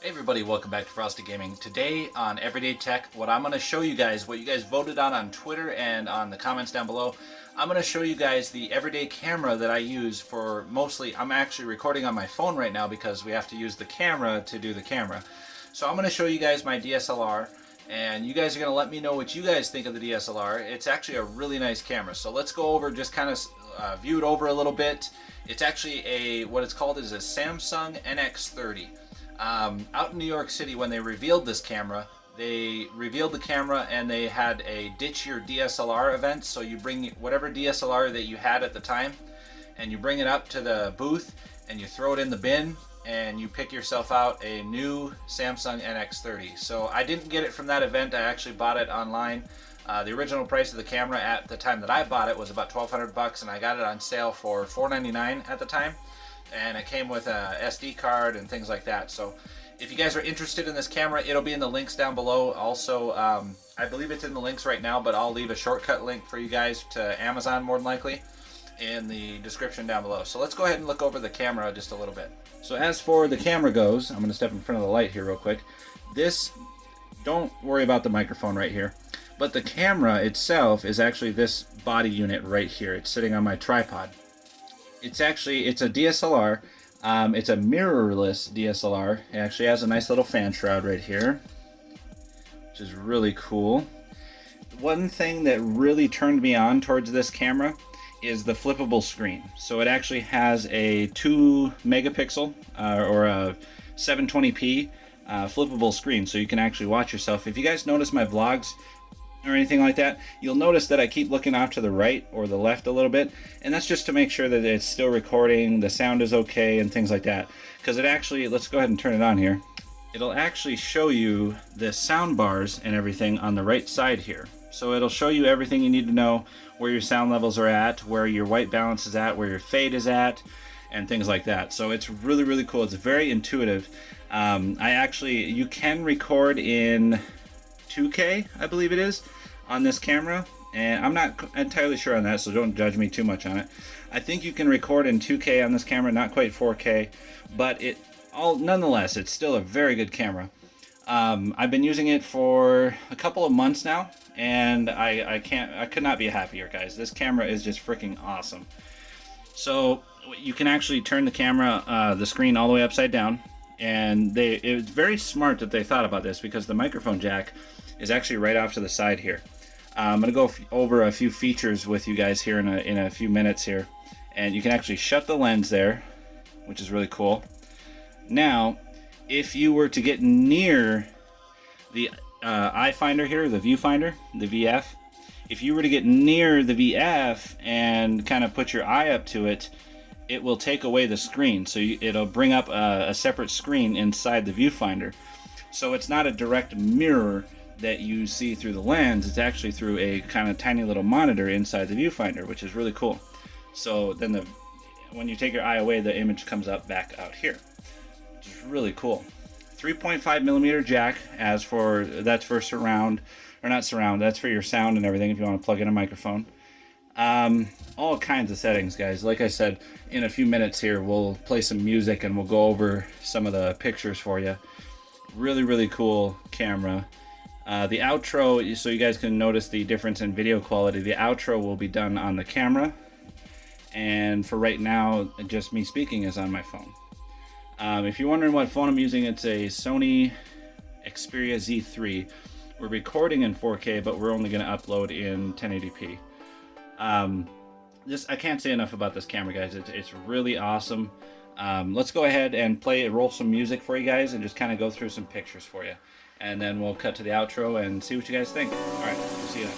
Hey everybody, welcome back to Frosty Gaming. Today on Everyday Tech, what I'm going to show you guys, what you guys voted on Twitter and on the comments down below, I'm going to show you guys the everyday camera that I use for mostly, I'm actually recording on my phone right now because we have to use the camera to do the camera. So I'm going to show you guys my DSLR, and you guys are going to let me know what you guys think of the DSLR. It's actually a really nice camera. So let's go over, just kind of view it over a little bit. It's actually what it's called is a Samsung NX30. Out in New York City, when they revealed this camera, they revealed the camera and they had a Ditch Your DSLR event. So you bring whatever DSLR that you had at the time and you bring it up to the booth and you throw it in the bin and you pick yourself out a new Samsung NX30. So I didn't get it from that event, I actually bought it online. The original price of the camera at the time that I bought it was about $1,200 and I got it on sale for $499 at the time. And it came with a SD card and things like that. So if you guys are interested in this camera, it'll be in the links down below. Also, I believe it's in the links right now, but I'll leave a shortcut link for you guys to Amazon more than likely in the description down below. So let's go ahead and look over the camera just a little bit. So as for the camera goes, I'm going to step in front of the light here real quick. Don't worry about the microphone right here, but the camera itself is actually this body unit right here. It's sitting on my tripod. It's a DSLR. It's a mirrorless DSLR. It actually has a nice little fan shroud right here, which is really cool. One thing that really turned me on towards this camera is the flippable screen. So it actually has a 2 megapixel or a 720p flippable screen, so you can actually watch yourself. If you guys notice my vlogs or anything like that, you'll notice that I keep looking off to the right or the left a little bit, and that's just to make sure that it's still recording, the sound is okay, and things like that. Because it actually, let's go ahead and turn it on here. It'll actually show you the sound bars and everything on the right side here. So it'll show you everything you need to know, where your sound levels are at, where your white balance is at, where your fade is at, and things like that. So it's really, really cool. It's very intuitive. You can record in 2K, I believe it is, on this camera, and I'm not entirely sure on that, so don't judge me too much on it. I think you can record in 2K on this camera, not quite 4K, but nonetheless, it's still a very good camera. I've been using it for a couple of months now, and I could not be happier, guys. This camera is just freaking awesome. So you can actually turn the camera, the screen all the way upside down, and it was very smart that they thought about this, because the microphone jack is actually right off to the side here. I'm going to go over a few features with you guys here in a few minutes here, and you can actually shut the lens there, which is really cool. Now, if you were to get near the eye finder here, the viewfinder, the VF, if you were to get near the VF and kind of put your eye up to it, it will take away the screen. So it'll bring up a separate screen inside the viewfinder. So it's not a direct mirror that you see through the lens. It's actually through a kind of tiny little monitor inside the viewfinder, which is really cool. So then when you take your eye away, the image comes up back out here, which is really cool. 3.5 millimeter jack, that's for surround, or not surround, that's for your sound and everything if you want to plug in a microphone. All kinds of settings, guys. Like I said, in a few minutes here we'll play some music and we'll go over some of the pictures for you. Really, really cool camera. The outro, so you guys can notice the difference in video quality, the outro will be done on the camera, and for right now, just me speaking is on my phone. If you're wondering what phone I'm using, it's a Sony Xperia Z3. We're recording in 4K, but we're only going to upload in 1080p. I can't say enough about this camera, guys. It's really awesome. Let's go ahead and roll some music for you guys and just kind of go through some pictures for you. And then we'll cut to the outro and see what you guys think. Alright, we'll see you then.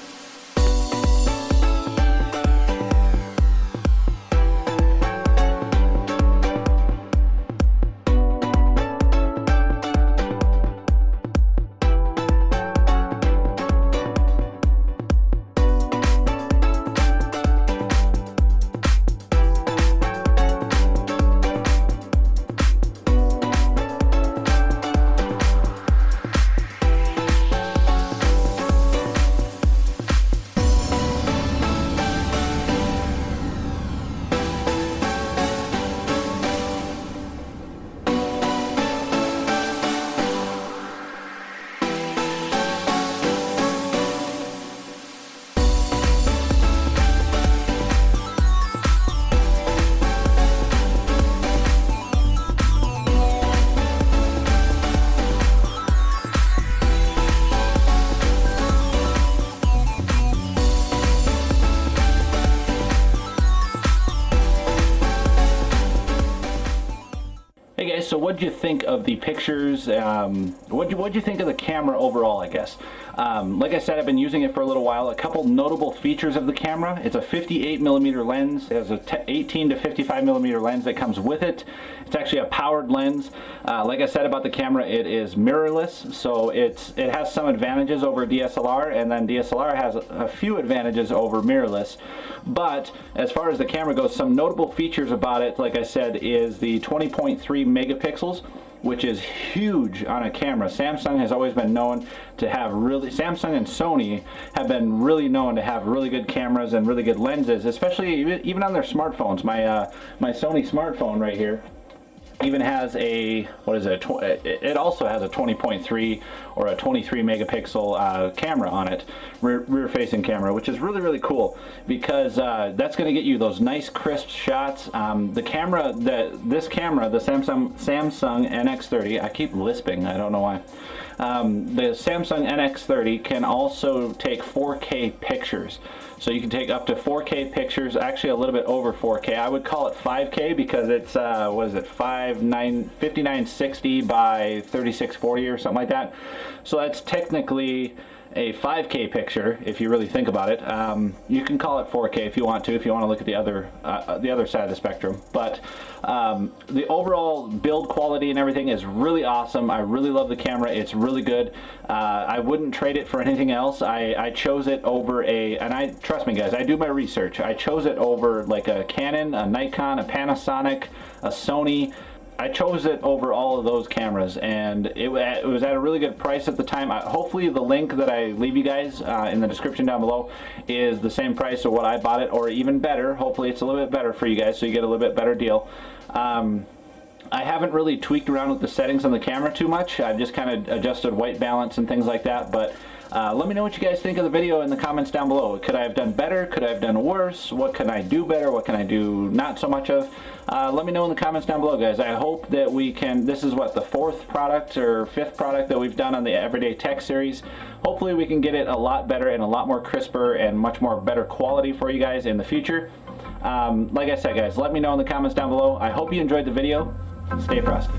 what'd you think of the pictures? What'd you think of the camera overall, I guess? Like I said, I've been using it for a little while. A couple notable features of the camera: it's a 58mm lens. It has a 18 to 55mm lens that comes with it. It's actually a powered lens. Like I said about the camera, it is mirrorless, so it has some advantages over DSLR, and then DSLR has a few advantages over mirrorless. But as far as the camera goes, some notable features about it, like I said, is the 20.3 megapixels, which is huge on a camera. Samsung has always been known to have Samsung and Sony have been really known to have really good cameras and really good lenses, especially even on their smartphones. My Sony smartphone right here even has a, what is it, it also has a 20.3 or a 23 megapixel camera on it, rear facing camera, which is really, really cool, because that's going to get you those nice crisp shots. The camera, this camera, the Samsung NX30, I keep lisping, I don't know why. The Samsung NX30 can also take 4K pictures. So you can take up to 4K pictures, actually a little bit over 4K. I would call it 5K because it's, what is it, 5960 by 3640 or something like that. So that's technically a 5K picture if you really think about it. You can call it 4K if you want to look at the other side of the spectrum. But the overall build quality and everything is really awesome. I really love the camera. It's really good. I wouldn't trade it for anything else. I chose it over and trust me guys, I do my research. I chose it over like a Canon, a Nikon, a Panasonic, a Sony. I chose it over all of those cameras, and it was at a really good price at the time. Hopefully the link that I leave you guys in the description down below is the same price of what I bought it, or even better. Hopefully it's a little bit better for you guys, so you get a little bit better deal. I haven't really tweaked around with the settings on the camera too much. I've just kind of adjusted white balance and things like that, but let me know what you guys think of the video in the comments down below. Could I have done better? Could I have done worse? What can I do better? What can I do not so much of? Let me know in the comments down below, guys. I hope that we can, this is what, the 4th product or 5th product that we've done on the Everyday Tech series. Hopefully we can get it a lot better and a lot more crisper and much more better quality for you guys in the future. Like I said, guys, let me know in the comments down below. I hope you enjoyed the video. Stay frosty.